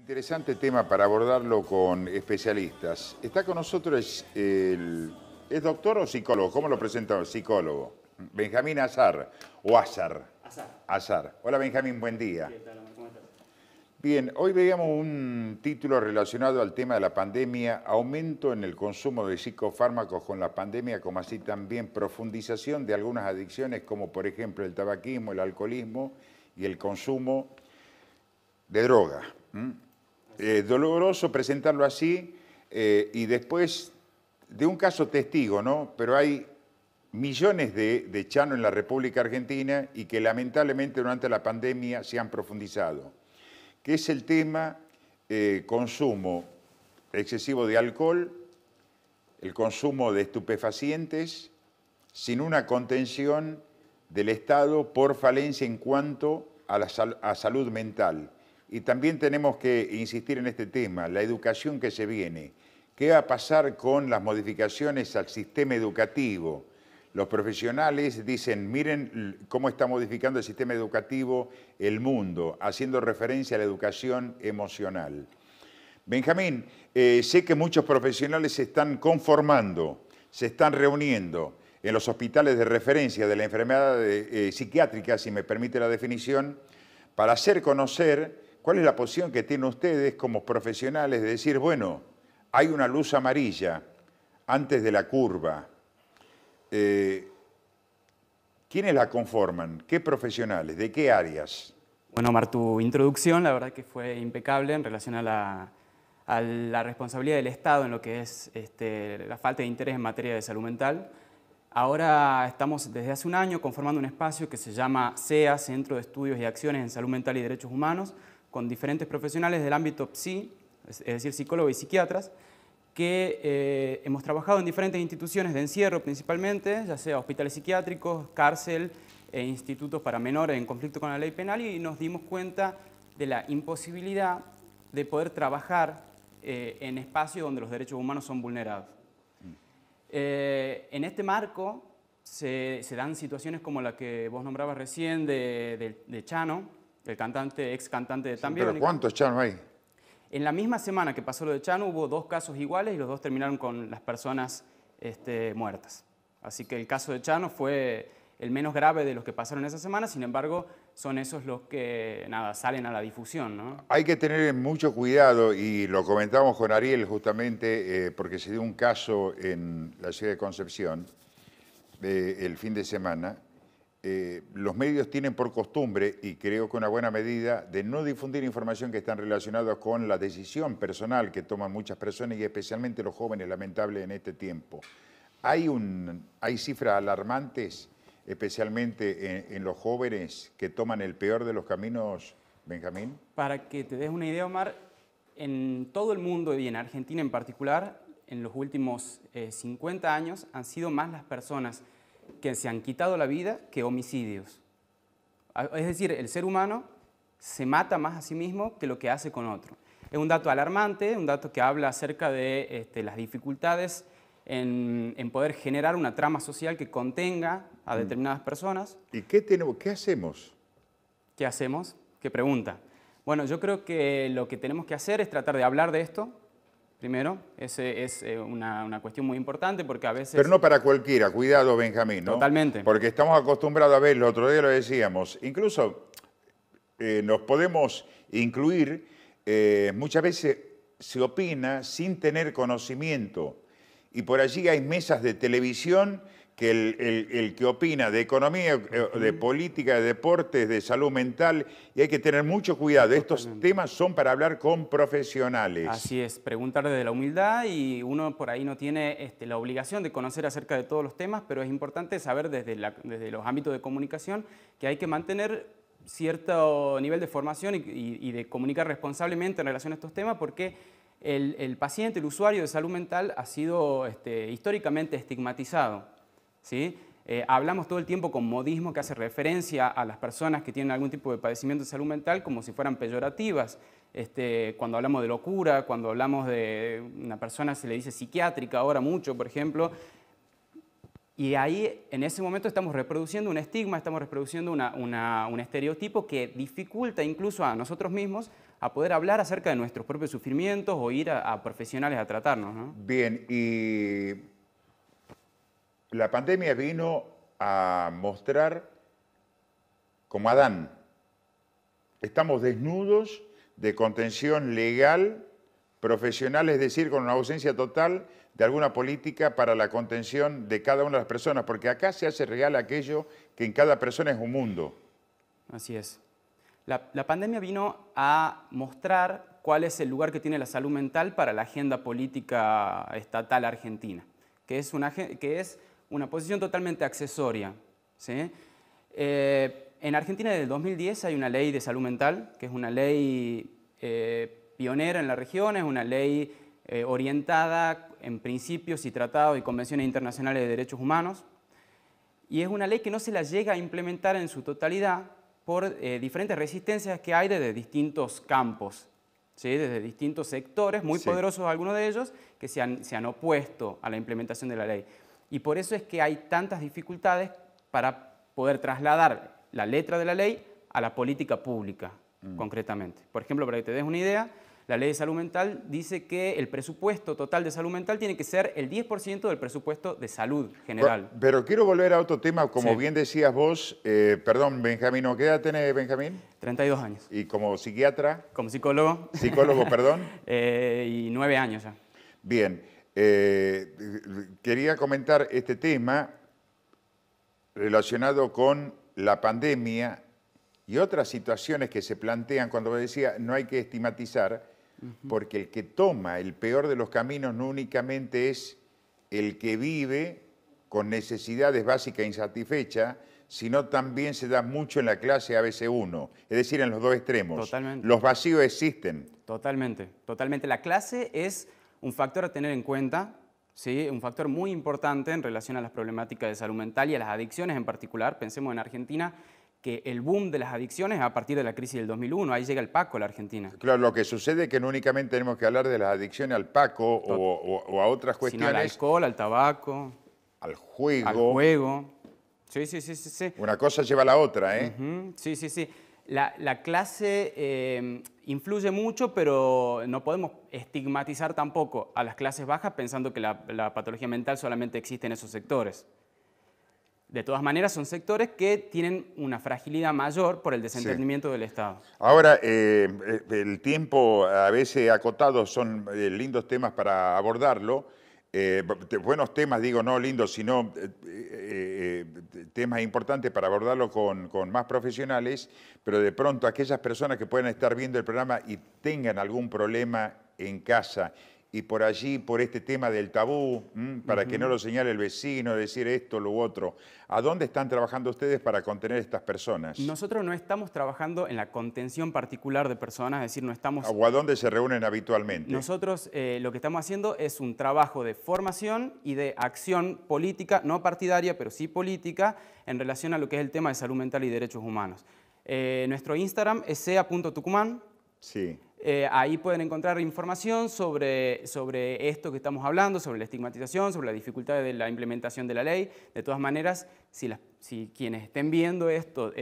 Interesante tema para abordarlo con especialistas. Está con nosotros ¿es doctor o psicólogo? ¿Cómo lo presentamos? Psicólogo. Benjamín Azar, o Azar. Azar. Hola Benjamín, buen día. ¿Qué tal, ¿cómo estás? Bien, hoy veíamos un título relacionado al tema de la pandemia, aumento en el consumo de psicofármacos con la pandemia, como así también profundización de algunas adicciones, como por ejemplo el tabaquismo, el alcoholismo y el consumo de droga. Doloroso presentarlo así y después de un caso testigo, ¿no? Pero hay millones de chanos en la República Argentina y que lamentablemente durante la pandemia se han profundizado, que es el tema consumo excesivo de alcohol, el consumo de estupefacientes, sin una contención del Estado por falencia en cuanto a la salud mental. Y también tenemos que insistir en este tema, la educación que se viene. ¿Qué va a pasar con las modificaciones al sistema educativo? Los profesionales dicen, miren cómo está modificando el sistema educativo el mundo, haciendo referencia a la educación emocional. Benjamín, sé que muchos profesionales se están conformando, se están reuniendo en los hospitales de referencia de la enfermedad psiquiátrica, si me permite la definición, para hacer conocer cuál es la posición que tienen ustedes como profesionales de decir, bueno, hay una luz amarilla antes de la curva. ¿Quiénes la conforman? ¿Qué profesionales? ¿De qué áreas? Bueno, Omar, tu introducción la verdad que fue impecable en relación a la responsabilidad del Estado en lo que es la falta de interés en materia de salud mental. Ahora estamos desde hace un año conformando un espacio que se llama CEA, Centro de Estudios y Acciones en Salud Mental y Derechos Humanos, con diferentes profesionales del ámbito PSI, es decir, psicólogos y psiquiatras, que hemos trabajado en diferentes instituciones de encierro principalmente, ya sea hospitales psiquiátricos, cárcel e institutos para menores en conflicto con la ley penal, y nos dimos cuenta de la imposibilidad de poder trabajar en espacios donde los derechos humanos son vulnerados. En este marco se dan situaciones como la que vos nombrabas recién de Chano, el cantante, ex cantante de También. ¿Pero cuántos Chano hay? En la misma semana que pasó lo de Chano hubo 2 casos iguales y los 2 terminaron con las personas muertas. Así que el caso de Chano fue el menos grave de los que pasaron esa semana, sin embargo son esos los que salen a la difusión, ¿no? Hay que tener mucho cuidado y lo comentamos con Ariel justamente porque se dio un caso en la ciudad de Concepción el fin de semana. Los medios tienen por costumbre, y creo que una buena medida, de no difundir información que están relacionadas con la decisión personal que toman muchas personas y especialmente los jóvenes, lamentables en este tiempo. Hay cifras alarmantes, especialmente en los jóvenes que toman el peor de los caminos, Benjamín. Para que te des una idea, Omar, en todo el mundo y en Argentina en particular, en los últimos 50 años han sido más las personas que se han quitado la vida que homicidios. Es decir, el ser humano se mata más a sí mismo que lo que hace con otro. Es un dato alarmante, un dato que habla acerca de las dificultades en poder generar una trama social que contenga a determinadas personas. ¿Y qué hacemos? ¿Qué hacemos? ¿Qué pregunta? Bueno, yo creo que lo que tenemos que hacer es tratar de hablar de esto. Primero, ese es una cuestión muy importante porque a veces... Pero no para cualquiera, cuidado Benjamín, ¿no? Totalmente. Porque estamos acostumbrados a ver, el otro día lo decíamos, incluso nos podemos incluir, muchas veces se opina sin tener conocimiento y por allí hay mesas de televisión que el que opina de economía, de política, de deportes, de salud mental, y hay que tener mucho cuidado. Estos temas son para hablar con profesionales. Así es, preguntar desde la humildad y uno por ahí no tiene la obligación de conocer acerca de todos los temas, pero es importante saber desde los ámbitos de comunicación que hay que mantener cierto nivel de formación y de comunicar responsablemente en relación a estos temas porque el paciente, el usuario de salud mental ha sido históricamente estigmatizado. ¿Sí? Hablamos todo el tiempo con modismo que hace referencia a las personas que tienen algún tipo de padecimiento de salud mental como si fueran peyorativas. Cuando hablamos de locura, cuando hablamos de una persona se le dice psiquiátrica ahora mucho, por ejemplo. Y ahí, en ese momento, estamos reproduciendo un estigma, estamos reproduciendo un estereotipo que dificulta incluso a nosotros mismos a poder hablar acerca de nuestros propios sufrimientos o ir a profesionales a tratarnos, ¿no? Bien, y la pandemia vino a mostrar como Adán. Estamos desnudos de contención legal, profesional, es decir, con una ausencia total de alguna política para la contención de cada una de las personas, porque acá se hace real aquello que en cada persona es un mundo. Así es. La pandemia vino a mostrar cuál es el lugar que tiene la salud mental para la agenda política estatal argentina, que es una posición totalmente accesoria, ¿sí? En Argentina desde el 2010 hay una ley de salud mental, que es una ley pionera en la región, es una ley orientada en principios y tratados y convenciones internacionales de derechos humanos, y es una ley que no se la llega a implementar en su totalidad por diferentes resistencias que hay desde distintos campos, ¿sí? Desde distintos sectores, muy poderosos algunos de ellos, que se han opuesto a la implementación de la ley. Y por eso es que hay tantas dificultades para poder trasladar la letra de la ley a la política pública, concretamente. Por ejemplo, para que te des una idea, la ley de salud mental dice que el presupuesto total de salud mental tiene que ser el 10% del presupuesto de salud general. Pero quiero volver a otro tema, como Sí. bien decías vos, perdón, Benjamín, ¿qué edad tenés, Benjamín? 32 años. Y como psiquiatra, Como psicólogo. psicólogo, perdón. Y 9 años ya. Bien, quería comentar este tema relacionado con la pandemia y otras situaciones que se plantean cuando decía no hay que estigmatizar, porque el que toma el peor de los caminos no únicamente es el que vive con necesidades básicas insatisfechas, sino también se da mucho en la clase ABC1, es decir, en los dos extremos. Totalmente. Los vacíos existen. Totalmente, totalmente. La clase es un factor a tener en cuenta, ¿sí? Un factor muy importante en relación a las problemáticas de salud mental y a las adicciones en particular. Pensemos en Argentina, que el boom de las adicciones a partir de la crisis del 2001, ahí llega el Paco a la Argentina. Claro, lo que sucede es que no únicamente tenemos que hablar de las adicciones al Paco o a otras Sino cuestiones, al alcohol, al tabaco, al juego. al juego. Sí, sí, sí, sí, sí. Una cosa lleva a la otra, ¿eh? Ujú, sí, sí, sí. La clase influye mucho, pero no podemos estigmatizar tampoco a las clases bajas pensando que la patología mental solamente existe en esos sectores. De todas maneras, son sectores que tienen una fragilidad mayor por el desentendimiento del Estado. Ahora, el tiempo a veces acotado son lindos temas para abordarlo. Buenos temas, digo, no lindos, sino temas importantes para abordarlo con más profesionales, pero de pronto aquellas personas que puedan estar viendo el programa y tengan algún problema en casa y por allí, por este tema del tabú, para que no lo señale el vecino, decir esto, lo otro, ¿a dónde están trabajando ustedes para contener a estas personas? Nosotros no estamos trabajando en la contención particular de personas, es decir, no estamos... ¿O a dónde se reúnen habitualmente? Nosotros lo que estamos haciendo es un trabajo de formación y de acción política, no partidaria, pero sí política, en relación a lo que es el tema de salud mental y derechos humanos. Nuestro Instagram es sea.tucumán. Sí. Ahí pueden encontrar información sobre esto que estamos hablando, sobre la estigmatización, sobre la dificultad de la implementación de la ley. De todas maneras, si quienes estén viendo esto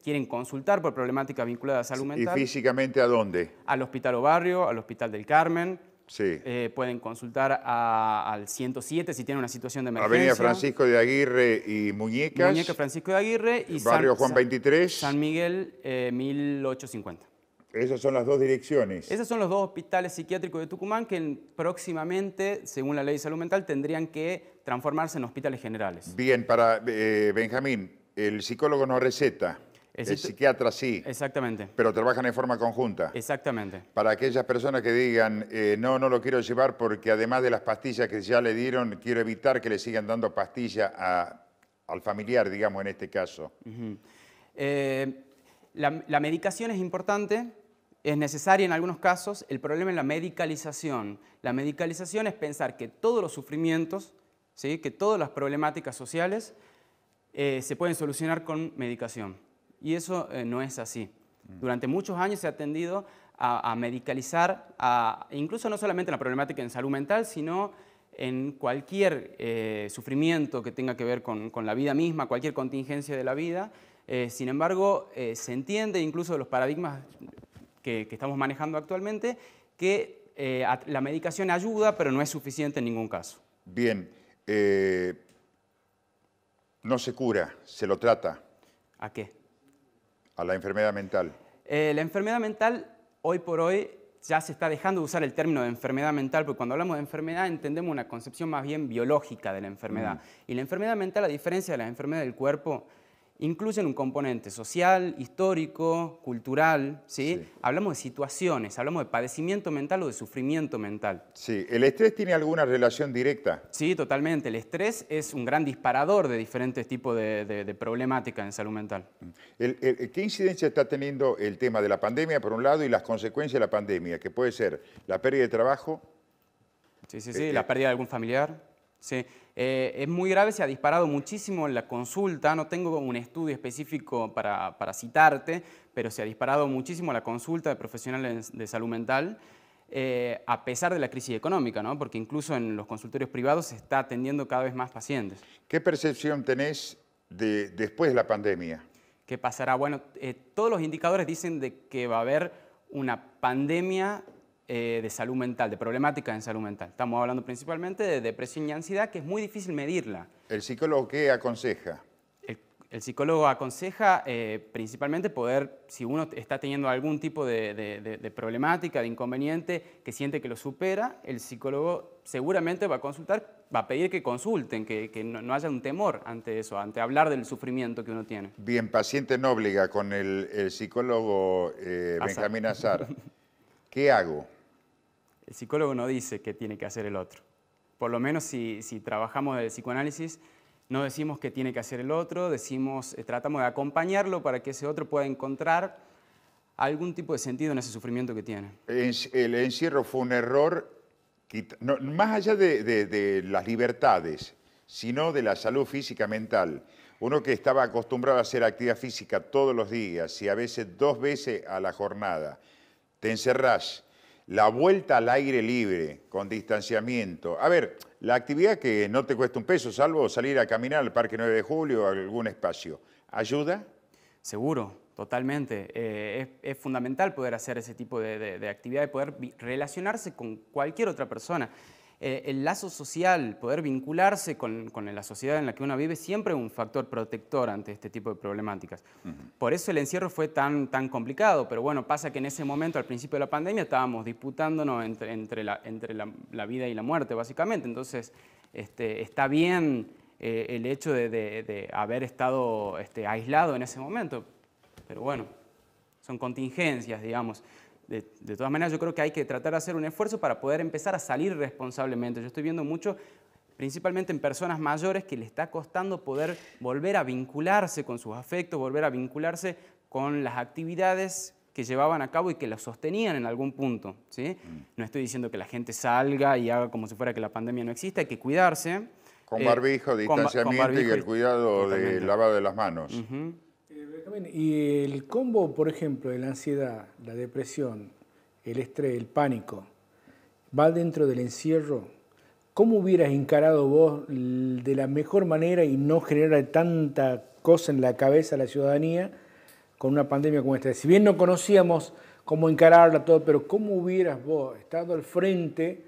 quieren consultar por problemáticas vinculadas a salud mental... ¿Y físicamente a dónde? Al Hospital Obarrio, al Hospital del Carmen. Sí. Pueden consultar al 107 si tienen una situación de emergencia. Avenida Francisco de Aguirre y Muñecas. Muñeca Francisco de Aguirre y Barrio Juan 23. San Miguel 1850. Esas son las dos direcciones. Esos son los dos hospitales psiquiátricos de Tucumán que próximamente, según la ley de salud mental, tendrían que transformarse en hospitales generales. Bien, para Benjamín, el psicólogo no receta, el psiquiatra sí. Exactamente. Pero trabajan en forma conjunta. Exactamente. Para aquellas personas que digan, no lo quiero llevar porque además de las pastillas que ya le dieron, quiero evitar que le sigan dando pastillas al familiar, digamos, en este caso. La medicación es importante, es necesaria en algunos casos. El problema es la medicalización. La medicalización es pensar que todos los sufrimientos, ¿sí?, que todas las problemáticas sociales se pueden solucionar con medicación. Y eso no es así. Durante muchos años se ha tendido a medicalizar, incluso no solamente en la problemática en salud mental, sino en cualquier sufrimiento que tenga que ver con la vida misma, cualquier contingencia de la vida. Sin embargo, se entiende incluso de los paradigmas que estamos manejando actualmente, que la medicación ayuda, pero no es suficiente en ningún caso. Bien, no se cura, se lo trata ¿A qué? a la enfermedad mental. La enfermedad mental, hoy por hoy, ya se está dejando de usar el término de enfermedad mental, porque cuando hablamos de enfermedad entendemos una concepción más bien biológica de la enfermedad. Y la enfermedad mental, a diferencia de la enfermedad del cuerpo, incluyen un componente social, histórico, cultural, ¿sí? Sí. Hablamos de situaciones, hablamos de padecimiento mental o de sufrimiento mental. Sí, ¿el estrés tiene alguna relación directa? Sí, totalmente. El estrés es un gran disparador de diferentes tipos de problemáticas en salud mental. ¿Qué incidencia está teniendo el tema de la pandemia, por un lado, y las consecuencias de la pandemia, que puede ser la pérdida de trabajo? Sí, la pérdida de algún familiar. Sí. Es muy grave, se ha disparado muchísimo en la consulta, no tengo un estudio específico para citarte, pero se ha disparado muchísimo la consulta de profesionales de salud mental, a pesar de la crisis económica, ¿no? Porque incluso en los consultorios privados se está atendiendo cada vez más pacientes. ¿Qué percepción tenés después de la pandemia? ¿Qué pasará? Bueno, todos los indicadores dicen de que va a haber una pandemia de salud mental, de problemáticas en salud mental. Estamos hablando principalmente de depresión y ansiedad, que es muy difícil medirla. ¿El psicólogo qué aconseja? El psicólogo aconseja principalmente poder, si uno está teniendo algún tipo de problemática, de inconveniente, que siente que lo supera, el psicólogo seguramente va a consultar, va a pedir que consulten, que no haya un temor ante eso, ante hablar del sufrimiento que uno tiene. Bien, paciente no obliga con el psicólogo Benjamín Azar. ¿Qué hago? El psicólogo no dice qué tiene que hacer el otro. Por lo menos si trabajamos del psicoanálisis, no decimos qué tiene que hacer el otro, tratamos de acompañarlo para que ese otro pueda encontrar algún tipo de sentido en ese sufrimiento que tiene. El encierro fue un error, más allá de las libertades, sino de la salud física mental. Uno que estaba acostumbrado a hacer actividad física todos los días y a veces 2 veces a la jornada, te encerrás, la vuelta al aire libre, con distanciamiento. A ver, la actividad que no te cuesta un peso, salvo salir a caminar al Parque 9 de Julio o a algún espacio, ¿ayuda? Seguro, totalmente. Es fundamental poder hacer ese tipo de actividad, de poder relacionarse con cualquier otra persona. El lazo social, poder vincularse con la sociedad en la que uno vive, siempre es un factor protector ante este tipo de problemáticas. Por eso el encierro fue tan complicado, pero bueno, pasa que en ese momento, al principio de la pandemia, estábamos disputándonos entre la vida y la muerte, básicamente. Entonces, está bien el hecho de haber estado aislado en ese momento, pero bueno, son contingencias, digamos. De todas maneras, yo creo que hay que tratar de hacer un esfuerzo para poder empezar a salir responsablemente. Yo estoy viendo mucho, principalmente en personas mayores, que le está costando poder volver a vincularse con sus afectos, volver a vincularse con las actividades que llevaban a cabo y que las sostenían en algún punto, ¿sí? No estoy diciendo que la gente salga y haga como si fuera que la pandemia no existe, hay que cuidarse. Con barbijo, distanciamiento y el cuidado del lavado de las manos. Y el combo, por ejemplo, de la ansiedad, la depresión, el estrés, el pánico, va dentro del encierro. ¿Cómo hubieras encarado vos de la mejor manera y no generar tanta cosa en la cabeza a la ciudadanía con una pandemia como esta? Si bien no conocíamos cómo encararla todo, pero ¿cómo hubieras vos, estando al frente,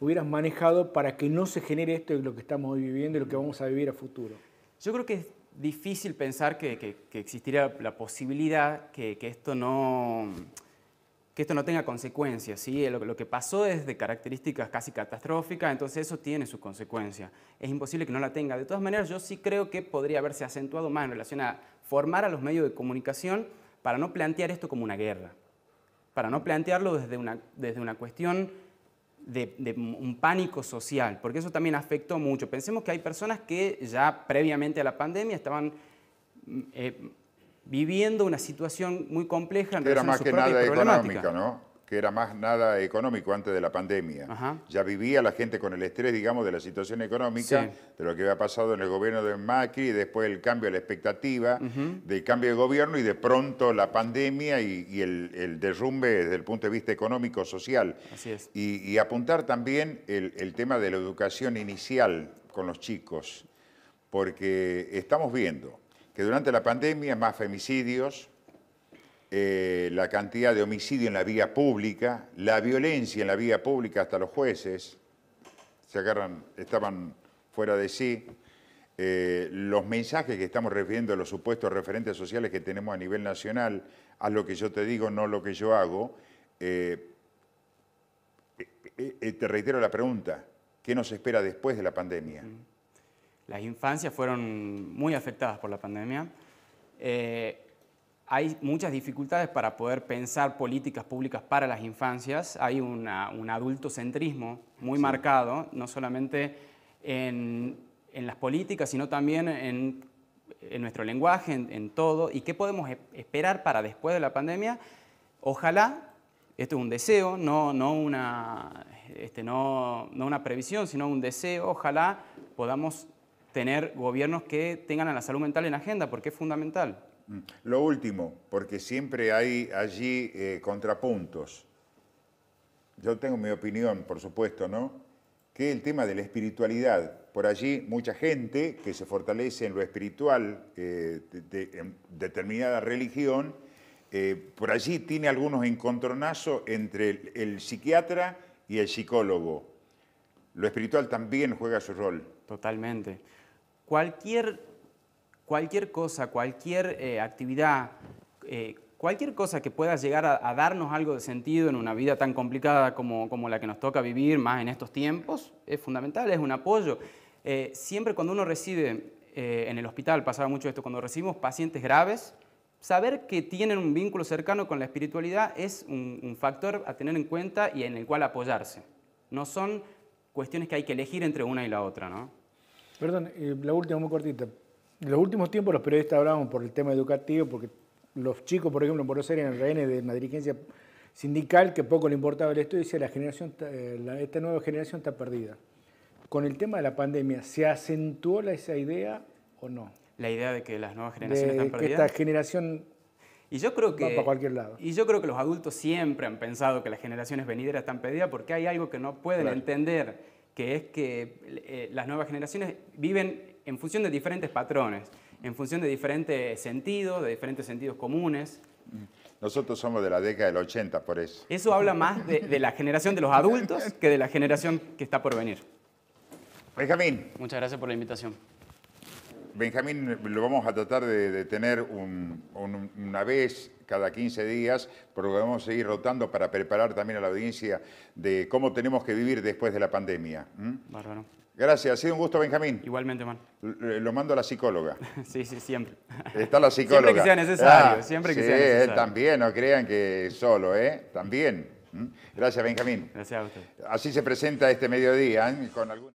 hubieras manejado para que no se genere esto de lo que estamos hoy viviendo y lo que vamos a vivir a futuro? Yo creo que es difícil pensar que existiría la posibilidad que esto no tenga consecuencias, ¿sí? Lo que pasó es de características casi catastróficas, entonces eso tiene su consecuencia. Es imposible que no la tenga. De todas maneras, yo sí creo que podría haberse acentuado más en relación a formar a los medios de comunicación para no plantear esto como una guerra, para no plantearlo desde una cuestión de un pánico social, porque eso también afectó mucho. Pensemos que hay personas que ya previamente a la pandemia estaban viviendo una situación muy compleja en relación a su propia problemática. Era más que nada económica, ¿no? Que era más nada económico antes de la pandemia. Ajá. Ya vivía la gente con el estrés, digamos, de la situación económica, Sí. de lo que había pasado en el gobierno de Macri, y después el cambio de la expectativa del cambio de gobierno y de pronto la pandemia y el derrumbe desde el punto de vista económico, social. Así es. Y apuntar también el tema de la educación inicial con los chicos, porque estamos viendo que durante la pandemia más femicidios, la cantidad de homicidio en la vía pública, la violencia en la vía pública, hasta los jueces se agarran, estaban fuera de sí. Los mensajes que estamos refiriendo a los supuestos referentes sociales que tenemos a nivel nacional, haz lo que yo te digo, no lo que yo hago. Te reitero la pregunta, ¿qué nos espera después de la pandemia? Las infancias fueron muy afectadas por la pandemia. Hay muchas dificultades para poder pensar políticas públicas para las infancias. Hay un adultocentrismo muy marcado, no solamente en las políticas, sino también en nuestro lenguaje, en todo. ¿Y qué podemos esperar para después de la pandemia? Ojalá, esto es un deseo, no una previsión, sino un deseo, ojalá podamos tener gobiernos que tengan a la salud mental en agenda, porque es fundamental. Lo último, porque siempre hay allí contrapuntos. Yo tengo mi opinión, por supuesto, ¿no? Que el tema de la espiritualidad, por allí mucha gente que se fortalece en lo espiritual en determinada religión, por allí tiene algunos encontronazos entre el psiquiatra y el psicólogo. Lo espiritual también juega su rol. Totalmente. Cualquier cosa, cualquier actividad, cualquier cosa que pueda llegar a darnos algo de sentido en una vida tan complicada como la que nos toca vivir, más en estos tiempos, es fundamental, es un apoyo. Siempre cuando uno recibe en el hospital, pasaba mucho esto, cuando recibimos pacientes graves, saber que tienen un vínculo cercano con la espiritualidad es un factor a tener en cuenta y en el cual apoyarse. No son cuestiones que hay que elegir entre una y la otra, ¿no? Perdón, la última muy cortita. En los últimos tiempos los periodistas hablábamos por el tema educativo, porque los chicos, por ejemplo, en Buenos Aires, en el rehenes de una dirigencia sindical que poco le importaba el estudio, decía esta nueva generación está perdida. Con el tema de la pandemia, ¿se acentuó esa idea o no? La idea de que las nuevas generaciones están perdidas. Que esta generación y yo creo que, va para cualquier lado. Y yo creo que los adultos siempre han pensado que las generaciones venideras están perdidas porque hay algo que no pueden entender, que es que las nuevas generaciones viven en función de diferentes patrones, en función de diferentes sentidos comunes. Nosotros somos de la década del 80, por eso. Eso habla más de la generación de los adultos que de la generación que está por venir. Benjamín. Muchas gracias por la invitación. Benjamín lo vamos a tratar de tener una vez cada 15 días, porque vamos a seguir rotando para preparar también a la audiencia de cómo tenemos que vivir después de la pandemia. Bárbaro. Gracias, ha sido un gusto, Benjamín. Igualmente, man. Lo mando a la psicóloga. Sí, siempre. Está la psicóloga. Siempre que sea necesario, siempre que sea necesario. Él también, no crean que solo, También. Gracias, Benjamín. Gracias a usted. Así se presenta este mediodía, con algún...